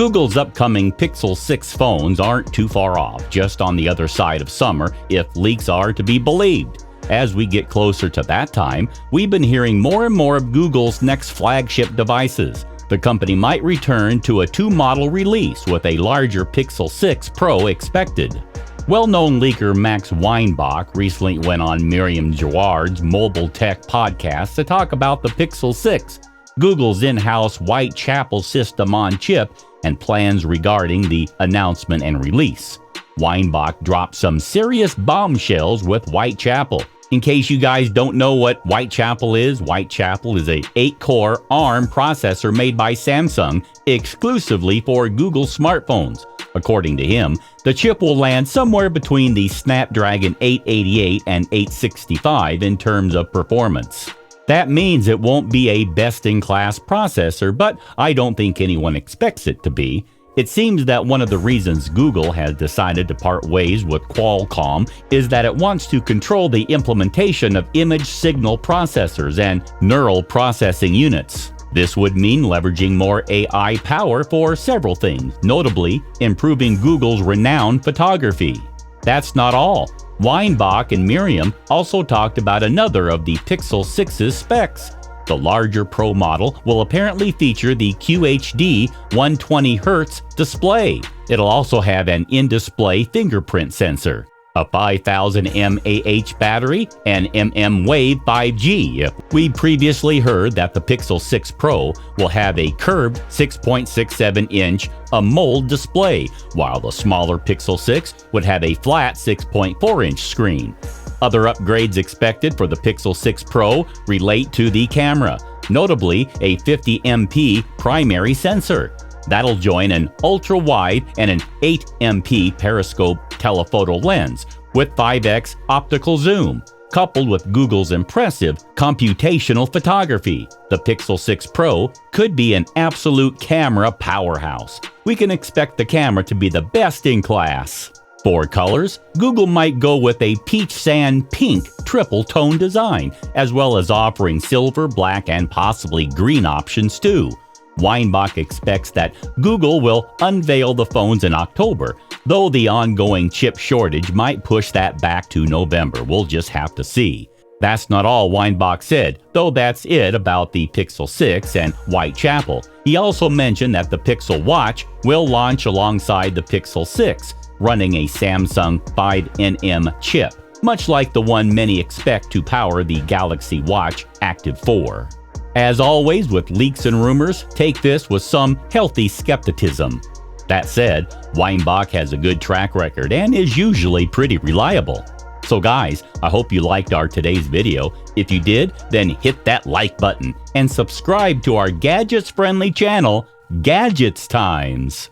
Google's upcoming Pixel 6 phones aren't too far off, just on the other side of summer, if leaks are to be believed. As we get closer to that time, we've been hearing more and more of Google's next flagship devices. The company might return to a two-model release with a larger Pixel 6 Pro expected. Well-known leaker Max Weinbach recently went on Miriam Jaward's Mobile Tech podcast to talk about the Pixel 6, Google's in-house Whitechapel system on chip, and plans regarding the announcement and release. Weinbach dropped some serious bombshells with Whitechapel. In case you guys don't know what Whitechapel is a 8-core ARM processor made by Samsung exclusively for Google smartphones. According to him, the chip will land somewhere between the Snapdragon 888 and 865 in terms of performance. That means it won't be a best-in-class processor, but I don't think anyone expects it to be. It seems that one of the reasons Google has decided to part ways with Qualcomm is that it wants to control the implementation of image signal processors and neural processing units. This would mean leveraging more AI power for several things, notably improving Google's renowned photography. That's not all. Weinbach and Miriam also talked about another of the Pixel 6's specs. The larger Pro model will apparently feature the QHD 120Hz display. It'll also have an in-display fingerprint sensor, a 5000 mAh battery, and mmWave 5G. We previously heard that the Pixel 6 Pro will have a curved 6.67-inch AMOLED display, while the smaller Pixel 6 would have a flat 6.4-inch screen. Other upgrades expected for the Pixel 6 Pro relate to the camera, notably a 50MP primary sensor. That'll join an ultra-wide and an 8MP periscope telephoto lens with 5x optical zoom. Coupled with Google's impressive computational photography, the Pixel 6 Pro could be an absolute camera powerhouse. We can expect the camera to be the best in class. For colors, Google might go with a peach sand pink triple tone design, as well as offering silver, black, and possibly green options too. Weinbach expects that Google will unveil the phones in October, though the ongoing chip shortage might push that back to November. We'll just have to see. That's not all Weinbach said, though that's it about the Pixel 6 and Whitechapel. He also mentioned that the Pixel Watch will launch alongside the Pixel 6, running a Samsung 5nm chip, much like the one many expect to power the Galaxy Watch Active 4. As always with leaks and rumors, take this with some healthy skepticism. That said, Weinbach has a good track record and is usually pretty reliable. So guys, I hope you liked our today's video. If you did, then hit that like button and subscribe to our gadgets-friendly channel, Gadgets Times.